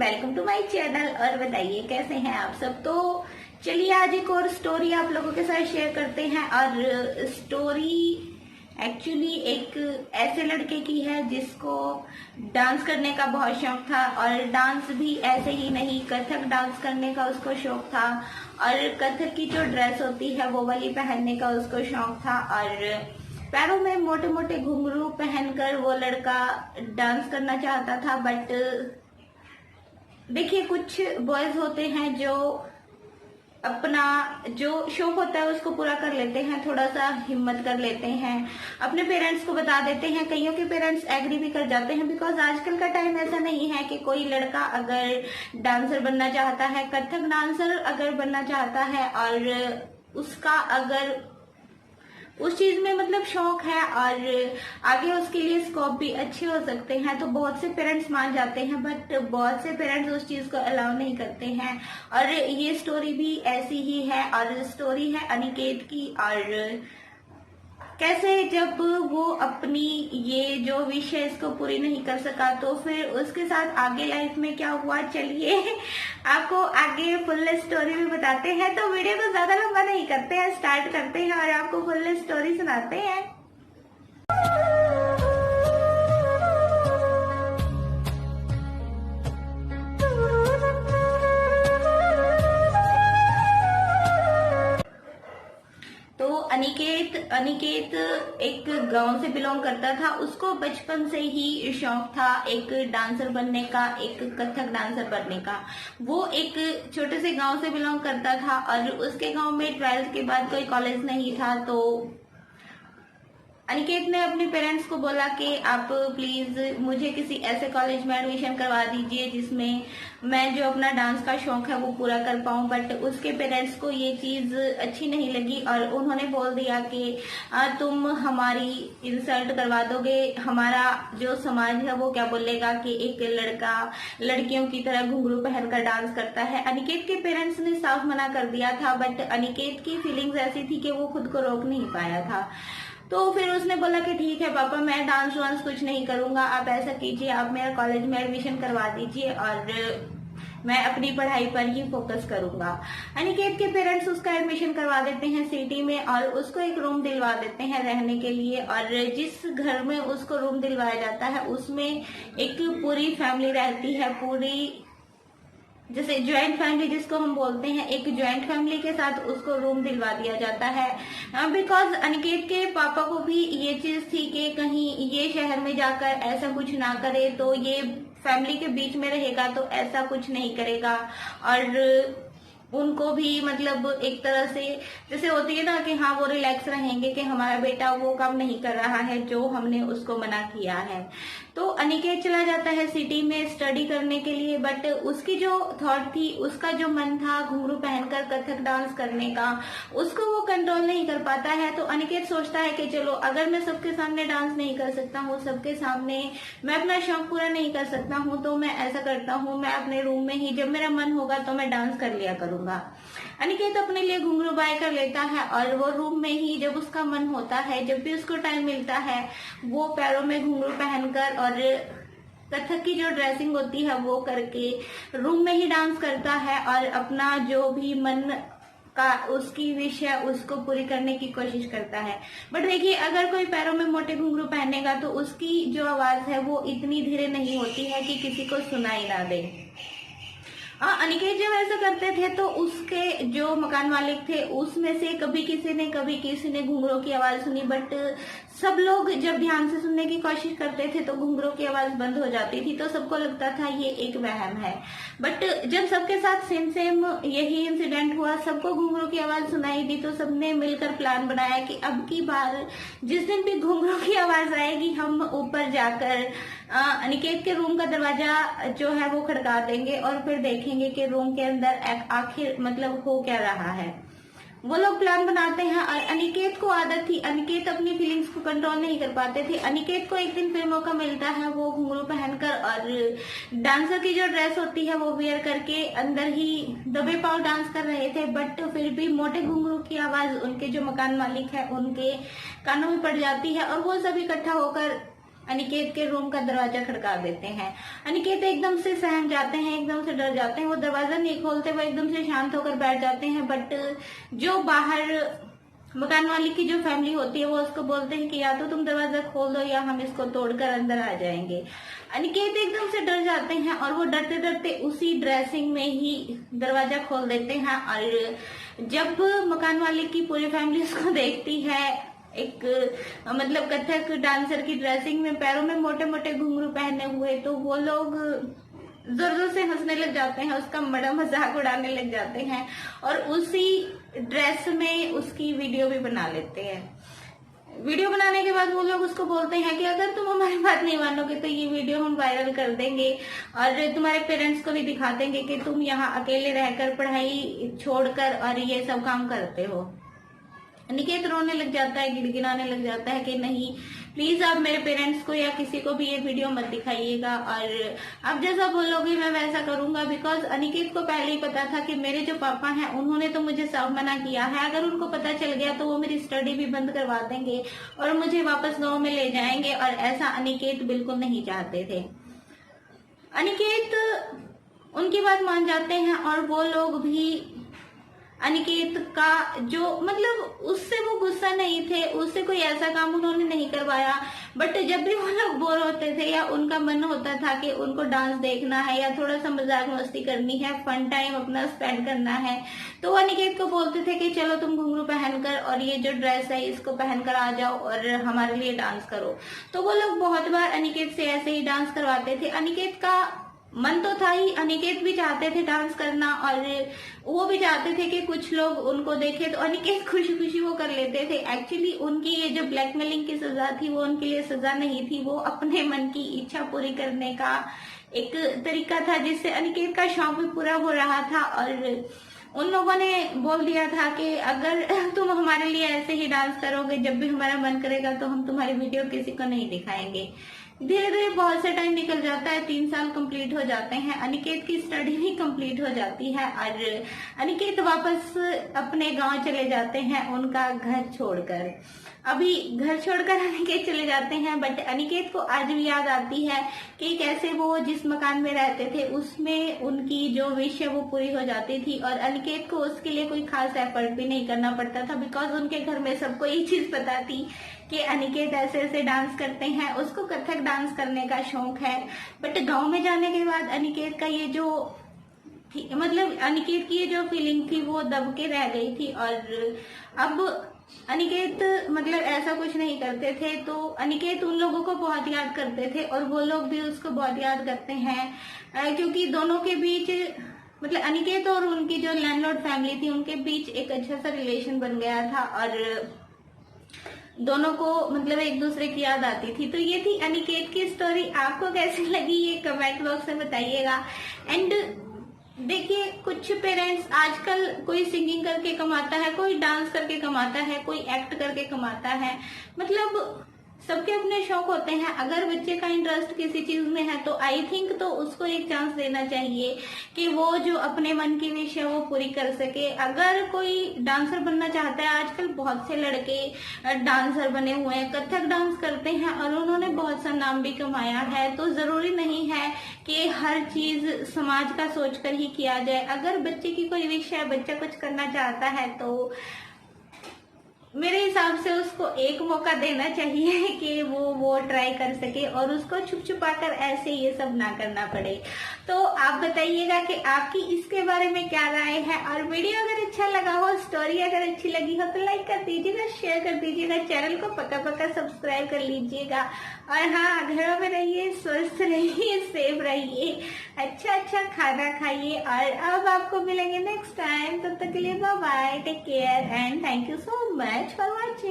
Welcome to my channel. और बताइए कैसे हैं आप सब। तो चलिए आज एक और स्टोरी आप लोगों के साथ शेयर करते हैं। और स्टोरी एक्चुअली एक ऐसे लड़के की है जिसको डांस करने का बहुत शौक था, और डांस भी ऐसे ही नहीं, कथक डांस करने का उसको शौक था, और कथक की जो ड्रेस होती है वो वाली पहनने का उसको शौक था, और पैरों में मोटे मोटे घुंघरू पहनकर वो लड़का डांस करना चाहता था। बट देखिए, कुछ बॉयज होते हैं जो अपना जो शौक होता है उसको पूरा कर लेते हैं, थोड़ा सा हिम्मत कर लेते हैं, अपने पेरेंट्स को बता देते हैं। कईयों के पेरेंट्स एग्री भी कर जाते हैं, बिकॉज आजकल का टाइम ऐसा नहीं है कि कोई लड़का अगर डांसर बनना चाहता है, कथक डांसर अगर बनना चाहता है, और उसका अगर उस चीज में मतलब शौक है और आगे उसके लिए स्कोप भी अच्छे हो सकते हैं, तो बहुत से पेरेंट्स मान जाते हैं। बट बहुत से पेरेंट्स उस चीज को अलाउ नहीं करते हैं, और ये स्टोरी भी ऐसी ही है। और स्टोरी है अनिकेत की, और कैसे जब वो अपनी ये जो विश है इसको पूरी नहीं कर सका, तो फिर उसके साथ आगे लाइफ में क्या हुआ, चलिए आपको आगे फुल स्टोरी भी बताते हैं। तो वीडियो को ज्यादा लंबा नहीं करते हैं, स्टार्ट करते हैं और आपको फुल स्टोरी सुनाते हैं। तो अनिकेत एक गांव से बिलोंग करता था। उसको बचपन से ही शौक था एक डांसर बनने का, एक कथक डांसर बनने का। वो एक छोटे से गांव से बिलोंग करता था, और उसके गांव में 12th के बाद कोई कॉलेज नहीं था। तो अनिकेत ने अपने पेरेंट्स को बोला कि आप प्लीज मुझे किसी ऐसे कॉलेज में एडमिशन करवा दीजिए जिसमें मैं जो अपना डांस का शौक है वो पूरा कर पाऊं। बट उसके पेरेंट्स को ये चीज अच्छी नहीं लगी, और उन्होंने बोल दिया कि तुम हमारी इंसल्ट करवा दोगे, हमारा जो समाज है वो क्या बोलेगा कि एक लड़का लड़कियों की तरह घुंघरू पहनकर डांस करता है। अनिकेत के पेरेंट्स ने साफ मना कर दिया था, बट अनिकेत की फीलिंग्स ऐसी थी कि वो खुद को रोक नहीं पाया था। तो फिर उसने बोला कि ठीक है पापा, मैं डांस वांस कुछ नहीं करूंगा, आप ऐसा कीजिए, आप मेरा कॉलेज में एडमिशन करवा दीजिए और मैं अपनी पढ़ाई पर ही फोकस करूंगा। अनिकेत के पेरेंट्स उसका एडमिशन करवा देते हैं सिटी में, और उसको एक रूम दिलवा देते हैं रहने के लिए। और जिस घर में उसको रूम दिलवाया जाता है उसमें एक पूरी फैमिली रहती है, पूरी जैसे ज्वाइंट फैमिली जिसको हम बोलते हैं, एक ज्वाइंट फैमिली के साथ उसको रूम दिलवा दिया जाता है। बिकॉज अनिकेत के पापा को भी ये चीज थी कि कहीं ये शहर में जाकर ऐसा कुछ ना करे, तो ये फैमिली के बीच में रहेगा तो ऐसा कुछ नहीं करेगा। और उनको भी मतलब एक तरह से जैसे होती है ना कि हाँ वो रिलैक्स रहेंगे कि हमारा बेटा वो काम नहीं कर रहा है जो हमने उसको मना किया है। तो अनिकेत चला जाता है सिटी में स्टडी करने के लिए। बट उसकी जो थॉट थी, उसका जो मन था घुंघरू पहनकर कथक डांस करने का, उसको वो कंट्रोल नहीं कर पाता है। तो अनिकेत सोचता है कि चलो, अगर मैं सबके सामने डांस नहीं कर सकता हूँ, सबके सामने मैं अपना शौक पूरा नहीं कर सकता हूँ, तो मैं ऐसा करता हूँ, मैं अपने रूम में ही जब मेरा मन होगा तो मैं डांस कर लिया करूंगा। अनिकेत अपने लिए घुंघरू बाय कर लेता है, और वो रूम में ही जब उसका मन होता है, जब भी उसको टाइम मिलता है, वो पैरों में घुंघरू पहनकर और कथक की जो ड्रेसिंग होती है वो करके रूम में ही डांस करता है, और अपना जो भी मन का उसकी विश है उसको पूरी करने की कोशिश करता है। बट देखिए, अगर कोई पैरों में मोटे घुंघरू पहनेगा तो उसकी जो आवाज है वो इतनी धीरे नहीं होती है कि किसी को सुनाई ना दे। अनिकेत जब ऐसा करते थे तो उसके जो मकान मालिक थे उसमें से कभी किसी ने घुंघरू की आवाज सुनी। बट सब लोग जब ध्यान से सुनने की कोशिश करते थे तो घुंघरू की आवाज बंद हो जाती थी, तो सबको लगता था ये एक वहम है। बट जब सबके साथ सेम यही इंसिडेंट हुआ, सबको घुंघरू की आवाज सुनाई दी, तो सबने मिलकर प्लान बनाया कि अब की बार जिस दिन भी घुंघरू की आवाज आएगी हम ऊपर जाकर अनिकेत के रूम का दरवाजा जो है वो खड़का देंगे, और फिर देखेंगे कि रूम के अंदर आखिर मतलब हो क्या रहा है। वो लोग प्लान बनाते हैं, और अनिकेत को आदत थी, अनिकेत अपनी फीलिंग्स को कंट्रोल नहीं कर पाते थे। अनिकेत को एक दिन फिर मौका मिलता है, वो घुंघरू पहनकर और डांसर की जो ड्रेस होती है वो वेयर करके अंदर ही दबे पांव डांस कर रहे थे। बट फिर भी मोटे घुंघरू की आवाज उनके जो मकान मालिक है उनके कानों में पड़ जाती है, और वो सब इकट्ठा होकर अनिकेत के रूम का दरवाजा खड़का देते हैं। अनिकेत एकदम से सहम जाते हैं, एकदम से डर जाते हैं, वो दरवाजा नहीं खोलते, वो एकदम से शांत होकर बैठ जाते हैं। बट जो बाहर मकान मालिक की जो फैमिली होती है वो उसको बोलते हैं कि या तो तुम दरवाजा खोल दो या हम इसको तोड़कर अंदर आ जाएंगे। अनिकेत एकदम से डर जाते हैं और वो डरते डरते उसी ड्रेसिंग में ही दरवाजा खोल देते हैं। और जब मकान मालिक की पूरी फैमिली उसको देखती है, एक मतलब कथक डांसर की ड्रेसिंग में, पैरों में मोटे मोटे घुंघरू पहने हुए, तो वो लोग जोर जोर से हंसने लग जाते हैं, उसका बड़ा मजाक उड़ाने लग जाते हैं और उसी ड्रेस में उसकी वीडियो भी बना लेते हैं। वीडियो बनाने के बाद वो लोग उसको बोलते हैं कि अगर तुम हमारी बात नहीं मानोगे तो ये वीडियो हम वायरल कर देंगे और तुम्हारे पेरेंट्स को भी दिखा देंगे कि तुम यहाँ अकेले रहकर पढ़ाई छोड़कर और ये सब काम करते हो। अनिकेत रोने लग जाता है, गिड़गिड़ाने लग जाता है कि नहीं प्लीज आप मेरे पेरेंट्स को या किसी को भी ये वीडियो मत दिखाइएगा और आप जैसा बोलोगे मैं वैसा करूंगा। बिकॉज अनिकेत को पहले ही पता था कि मेरे जो पापा हैं उन्होंने तो मुझे साफ मना किया है, अगर उनको पता चल गया तो वो मेरी स्टडी भी बंद करवा देंगे और मुझे वापस गाँव में ले जाएंगे, और ऐसा अनिकेत बिल्कुल नहीं चाहते थे। अनिकेत उनकी बात मान जाते हैं और वो लोग भी अनिकेत का जो मतलब उससे वो गुस्सा नहीं थे, उससे कोई ऐसा काम उन्होंने नहीं करवाया। बट जब भी वो लोग बोर होते थे या उनका मन होता था कि उनको डांस देखना है या थोड़ा सा मजाक मस्ती करनी है, फन टाइम अपना स्पेंड करना है, तो वो अनिकेत को बोलते थे कि चलो तुम घुंघरू पहनकर और ये जो ड्रेस है इसको पहनकर आ जाओ और हमारे लिए डांस करो। तो वो लोग बहुत बार अनिकेत से ऐसे ही डांस करवाते थे। अनिकेत का मन तो था ही, अनिकेत भी चाहते थे डांस करना और वो भी चाहते थे कि कुछ लोग उनको देखे, तो अनिकेत खुशी खुशी वो कर लेते थे। एक्चुअली उनकी ये जो ब्लैकमेलिंग की सजा थी वो उनके लिए सजा नहीं थी, वो अपने मन की इच्छा पूरी करने का एक तरीका था जिससे अनिकेत का शौक भी पूरा हो रहा था। और उन लोगों ने बोल दिया था कि अगर तुम हमारे लिए ऐसे ही डांस करोगे जब भी हमारा मन करेगा तो हम तुम्हारी वीडियो किसी को नहीं दिखाएंगे। धीरे धीरे बहुत सा टाइम निकल जाता है, 3 साल कंप्लीट हो जाते हैं, अनिकेत की स्टडी भी कंप्लीट हो जाती है और अनिकेत वापस अपने गांव चले जाते हैं उनका घर छोड़कर। अभी घर छोड़कर अनिकेत चले जाते हैं, बट अनिकेत को आज भी याद आती है कि कैसे वो जिस मकान में रहते थे उसमें उनकी जो विश है वो पूरी हो जाती थी और अनिकेत को उसके लिए कोई खास एफर्ट भी नहीं करना पड़ता था। बिकॉज उनके घर में सबको ये चीज पता थी कि अनिकेत ऐसे ऐसे डांस करते हैं, उसको कथक डांस करने का शौक है। बट गांव में जाने के बाद अनिकेत का ये जो मतलब अनिकेत की ये जो फीलिंग थी वो दब के रह गई थी और अब अनिकेत मतलब ऐसा कुछ नहीं करते थे। तो अनिकेत उन लोगों को बहुत याद करते थे और वो लोग भी उसको बहुत याद करते हैं क्योंकि दोनों के बीच मतलब अनिकेत और उनकी जो लैंडलॉर्ड फैमिली थी उनके बीच एक अच्छा सा रिलेशन बन गया था और दोनों को मतलब एक दूसरे की याद आती थी। तो ये थी अनिकेत की स्टोरी। आपको कैसी लगी ये कमेंट बॉक्स में बताइएगा। एंड देखिए कुछ पेरेंट्स आजकल कोई सिंगिंग करके कमाता है, कोई डांस करके कमाता है, कोई एक्ट करके कमाता है, मतलब सबके अपने शौक होते हैं। अगर बच्चे का इंटरेस्ट किसी चीज में है तो आई थिंक तो उसको एक चांस देना चाहिए कि वो जो अपने मन की विश है वो पूरी कर सके। अगर कोई डांसर बनना चाहता है, आजकल बहुत से लड़के डांसर बने हुए हैं, कथक डांस करते हैं और उन्होंने बहुत सा नाम भी कमाया है। तो जरूरी नहीं है कि हर चीज समाज का सोचकर ही किया जाए। अगर बच्चे की कोई विश है, बच्चा कुछ करना चाहता है तो मेरे हिसाब से उसको एक मौका देना चाहिए कि वो ट्राई कर सके और उसको छुप छुपा कर ऐसे ये सब ना करना पड़े। तो आप बताइएगा कि आपकी इसके बारे में क्या राय है और वीडियो अगर अच्छा लगा हो, स्टोरी अगर अच्छी लगी हो तो लाइक कर दीजिएगा, शेयर कर दीजिएगा, चैनल को पक्का सब्सक्राइब कर लीजिएगा। और हाँ, घरों में रहिए, स्वस्थ रहिए, सेफ रहिए, अच्छा खाना खाइए और अब आपको मिलेंगे नेक्स्ट टाइम। तब तक के लिए bye bye, take care and thank you so much for watching.